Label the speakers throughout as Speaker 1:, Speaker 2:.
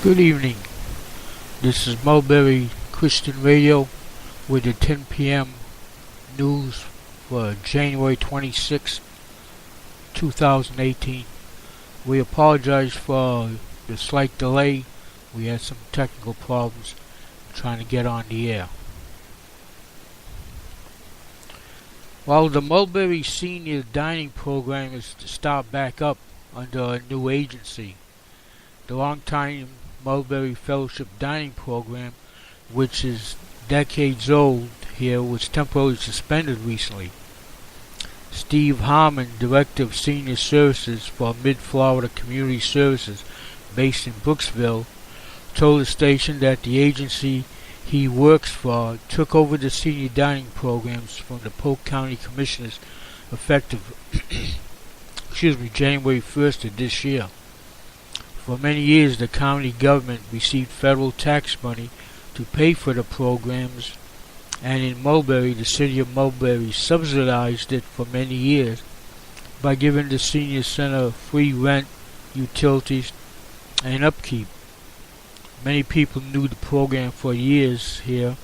Speaker 1: Good evening. This is Mulberry Christian Radio with the 10 p.m. news for January 26, 2018. We apologize for the slight delay. We had some technical problems trying to get on the air. While the Mulberry Senior Dining Program is to start back up under a new agency, the long-time Mulberry Fellowship Dining Program, which is decades old here, was temporarily suspended recently. Steve Harmon, Director of Senior Services for Mid-Florida Community Services based in Brooksville, told the station that the agency he works for took over the senior dining programs from the Polk County Commissioners effective January 1st of this year. For many years, the county government received federal tax money to pay for the programs, and in Mulberry, the city of Mulberry subsidized it for many years by giving the senior center free rent, utilities, and upkeep. Many people knew the program for years here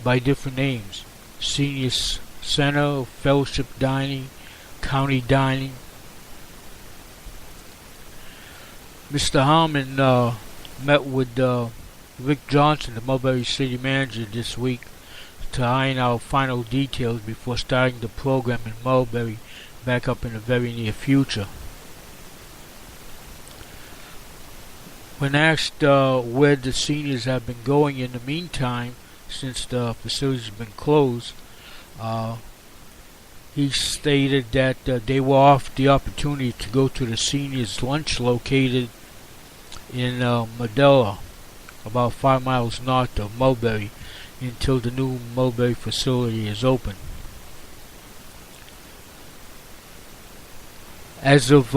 Speaker 1: by different names: Senior Center, Fellowship Dining, County Dining. Mr. Harmon met with Rick Johnson, the Mulberry City Manager, this week to iron out final details before starting the program in Mulberry back up in the very near future. When asked where the seniors have been going in the meantime since the facility has been closed, he stated that they were offered the opportunity to go to the seniors' lunch located in Medela, about 5 miles north of Mulberry, until the new Mulberry facility is open. As of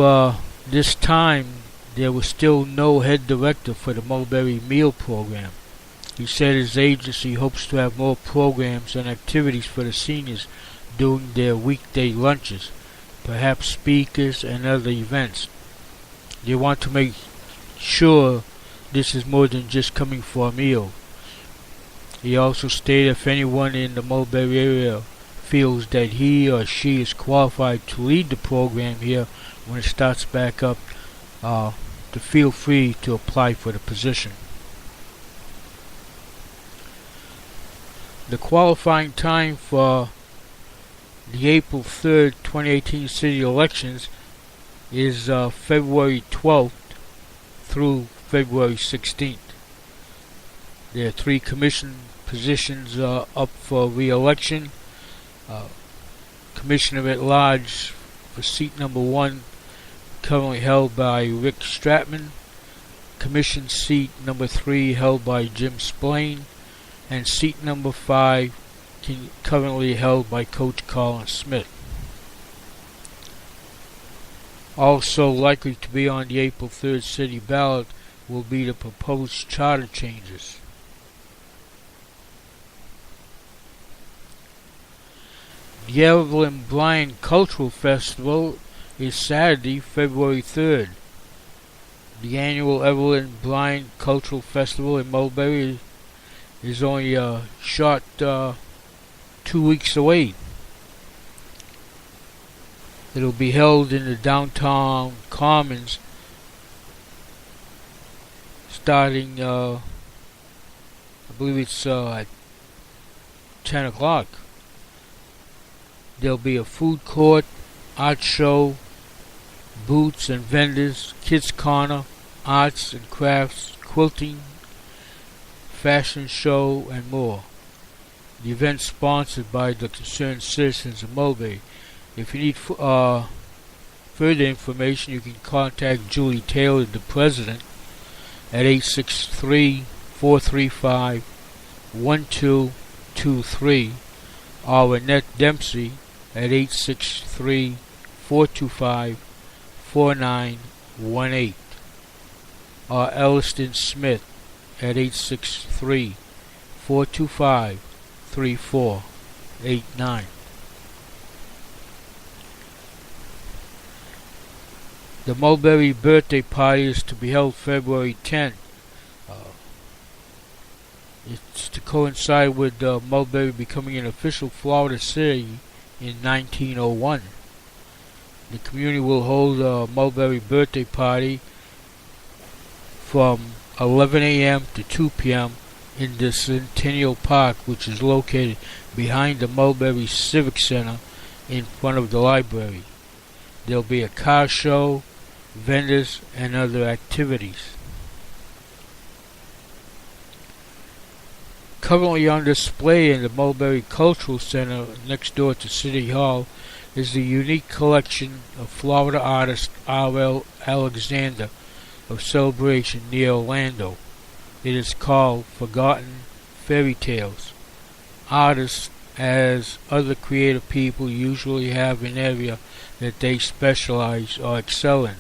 Speaker 1: this time, there was still no head director for the Mulberry meal program. He said his agency hopes to have more programs and activities for the seniors during their weekday lunches, perhaps speakers and other events. They want to make sure this is more than just coming for a meal. He also stated if anyone in the Mulberry area feels that he or she is qualified to lead the program here when it starts back up, to feel free to apply for the position. The qualifying time for the April 3rd, 2018 city elections is February 12th through February 16th. There are 3 commission positions up for re-election. Commissioner at Large for seat number 1, currently held by Rick Stratman. Commission seat number 3 held by Jim Splain, and seat number 5 currently held by Coach Colin Smith. Also likely to be on the April 3rd city ballot will be the proposed charter changes. The Evelyn Bryant Cultural Festival is Saturday, February 3rd. The annual Evelyn Bryant Cultural Festival in Mulberry is only a short 2 weeks away. It'll be held in the downtown Commons starting, I believe it's at 10 o'clock. There'll be a food court, art show, booths and vendors, kids corner, arts and crafts, quilting, fashion show, and more. The event sponsored by the concerned citizens of Mulberry. If you need further information, you can contact Julie Taylor, the president, at 863-435-1223, or Annette Dempsey at 863-425-4918, or Elliston Smith at 863-425-3489. The Mulberry birthday party is to be held February 10th. It's to coincide with Mulberry becoming an official Florida city in 1901. The community will hold a Mulberry birthday party from 11 a.m. to 2 p.m. in the Centennial Park, which is located behind the Mulberry Civic Center in front of the library. There'll be a car show, vendors, and other activities. Currently on display in the Mulberry Cultural Center next door to City Hall is the unique collection of Florida artist R.L. Alexander of Celebration near Orlando. It is called Forgotten Fairy Tales. Artists, as other creative people, usually have an area that they specialize or excel in.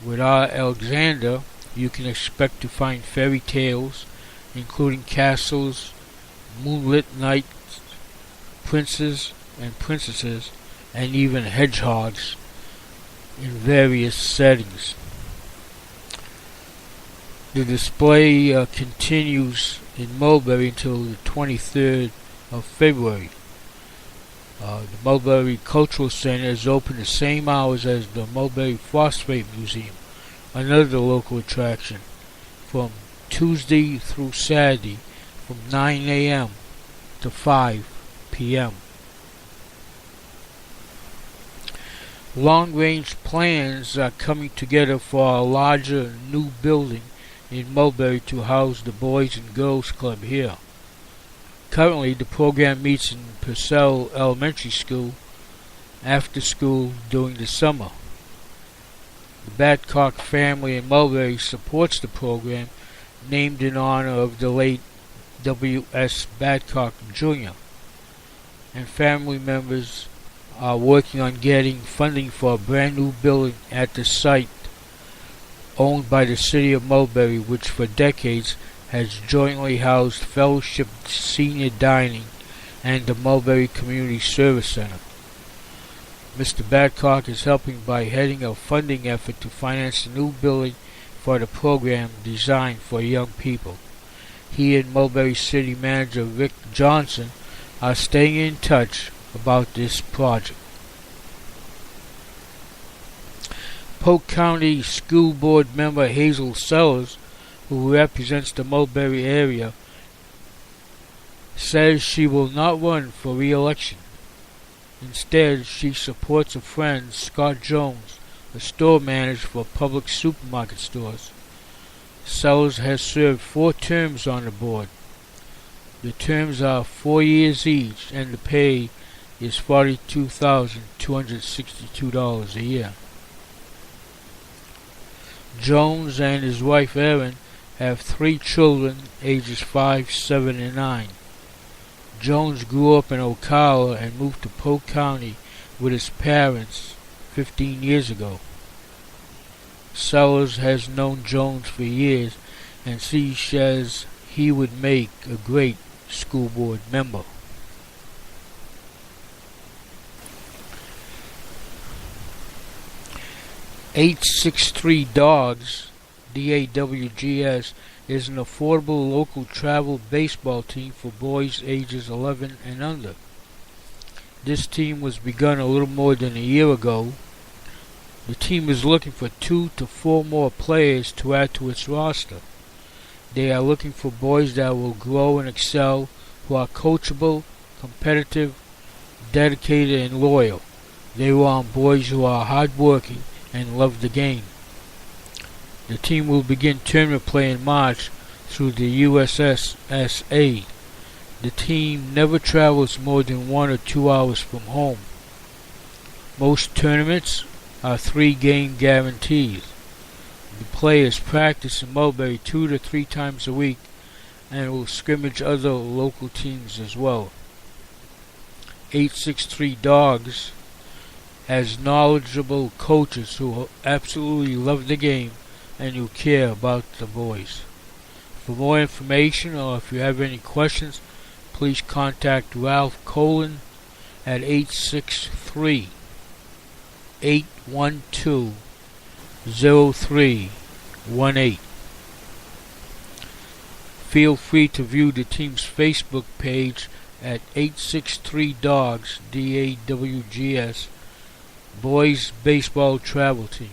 Speaker 1: With R. Alexander, you can expect to find fairy tales, including castles, moonlit nights, princes and princesses, and even hedgehogs in various settings. The display continues in Mulberry until the 23rd of February. The Mulberry Cultural Center is open the same hours as the Mulberry Phosphate Museum, another local attraction, from Tuesday through Saturday from 9 a.m. to 5 p.m. Long-range plans are coming together for a larger new building in Mulberry to house the Boys and Girls Club here. Currently, the program meets in Purcell Elementary School after school during the summer. The Badcock family in Mulberry supports the program, named in honor of the late W.S. Badcock Jr., and family members are working on getting funding for a brand new building at the site owned by the city of Mulberry, which for decades has jointly housed Fellowship Senior Dining and the Mulberry Community Service Center. Mr. Badcock is helping by heading a funding effort to finance the new building for the program designed for young people. He and Mulberry City Manager Rick Johnson are staying in touch about this project. Polk County School Board member Hazel Sellers, who represents the Mulberry area, says she will not run for re-election. Instead, she supports a friend, Scott Jones, a store manager for public supermarket stores. Sellers has served 4 terms on the board. The terms are 4 years each, and the pay is $42,262 a year. Jones and his wife Erin have 3 children, ages 5, 7, and 9. Jones grew up in Ocala and moved to Polk County with his parents 15 years ago. Sellers has known Jones for years and says he would make a great school board member. $863 Dogs, DAWGS, is an affordable local travel baseball team for boys ages 11 and under. This team was begun a little more than a year ago. The team is looking for 2 to 4 more players to add to its roster. They are looking for boys that will grow and excel, who are coachable, competitive, dedicated, and loyal. They want boys who are hardworking and love the game. The team will begin tournament play in March through the USSSA. The team never travels more than 1 or 2 hours from home. Most tournaments are 3-game guarantees. The players practice in Mulberry 2 to 3 times a week and will scrimmage other local teams as well. 863 Dogs has knowledgeable coaches who absolutely love the game and who care about the boys. For more information, or if you have any questions, please contact Ralph Colin at 863-812-0318. Feel free to view the team's Facebook page at 863 Dogs, DAWGS, Boys Baseball Travel Team.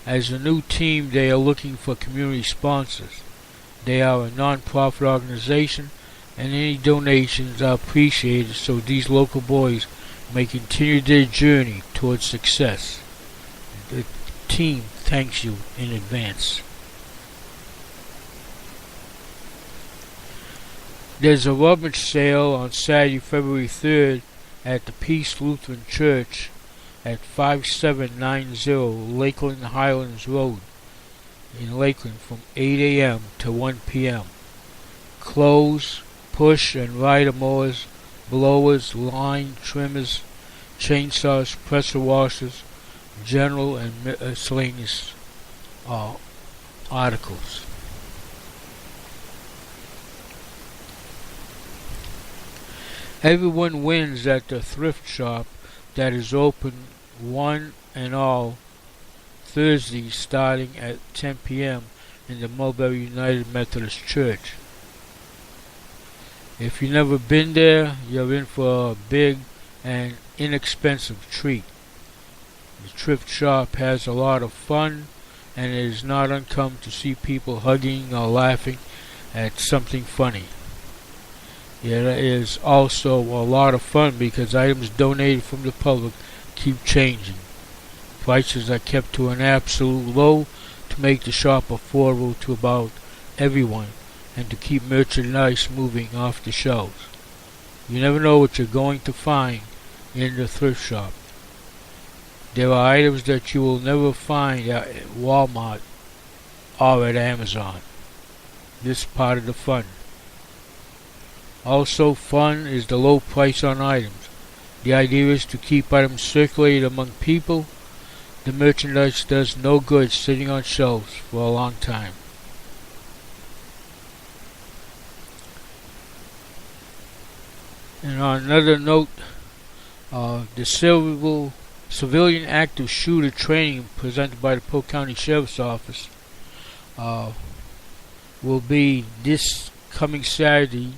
Speaker 1: As a new team, they are looking for community sponsors. They are a non-profit organization, and any donations are appreciated so these local boys may continue their journey towards success. The team thanks you in advance. There's a rummage sale on Saturday, February 3rd at the Peace Lutheran Church at 5790 Lakeland Highlands Road in Lakeland from 8 a.m. to 1 p.m. Clothes, push and rider mowers, blowers, line trimmers, chainsaws, pressure washers, general and miscellaneous articles. Everyone wins at the thrift shop that is open one and all Thursdays starting at 10 p.m. in the Mulberry United Methodist Church. If you've never been there, you're in for a big and inexpensive treat. The thrift shop has a lot of fun, and it is not uncommon to see people hugging or laughing at something funny. It is also a lot of fun because items donated from the public keep changing. Prices are kept to an absolute low to make the shop affordable to about everyone and to keep merchandise moving off the shelves. You never know what you're going to find in the thrift shop. There are items that you will never find at Walmart or at Amazon. This is part of the fun. Also fun is the low price on items. The idea is to keep items circulated among people. The merchandise does no good sitting on shelves for a long time. And on another note, the civilian active shooter training presented by the Polk County Sheriff's Office will be this coming Saturday,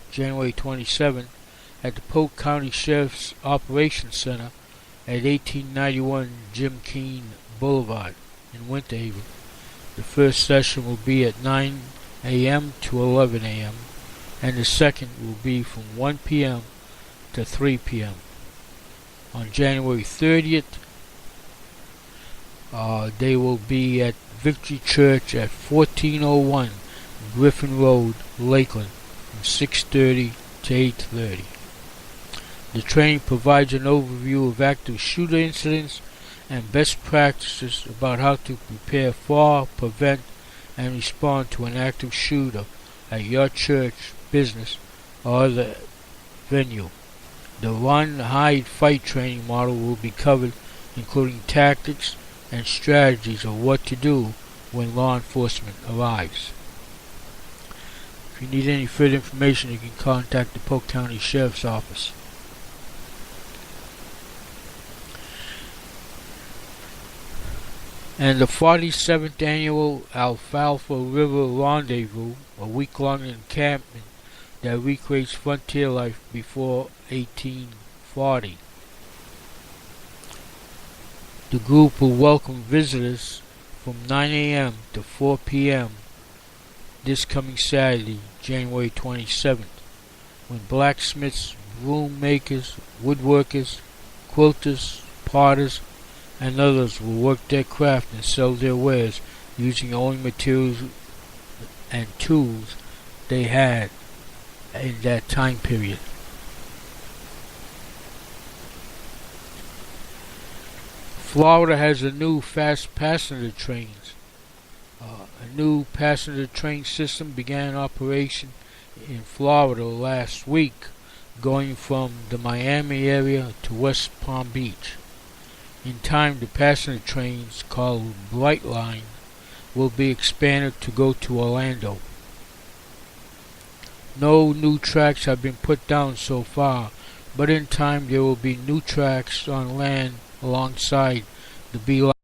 Speaker 1: January 27th, at the Polk County Sheriff's Operations Center at 1891 Jim Keene Boulevard in Winter Haven. The first session will be at 9 a.m. to 11 a.m. and the second will be from 1 p.m. to 3 p.m. On January 30th, they will be at Victory Church at 1401 Griffin Road, Lakeland, from 6:30 to 8:30. The training provides an overview of active shooter incidents and best practices about how to prepare for, prevent, and respond to an active shooter at your church, business, or other venue. The run, hide, fight training model will be covered, including tactics and strategies of what to do when law enforcement arrives. If you need any further information, you can contact the Polk County Sheriff's Office. And the 47th Annual Alfalfa River Rendezvous, a week-long encampment that recreates frontier life before 1840. The group will welcome visitors from 9 a.m. to 4 p.m. this coming Saturday, January 27th, when blacksmiths, broom makers, woodworkers, quilters, potters, and others will work their craft and sell their wares using only materials and tools they had in that time period. Florida has a new fast passenger trains. A new passenger train system began operation in Florida last week, going from the Miami area to West Palm Beach. In time, the passenger trains, called Brightline, will be expanded to go to Orlando. No new tracks have been put down so far, but in time there will be new tracks on land alongside the B-Line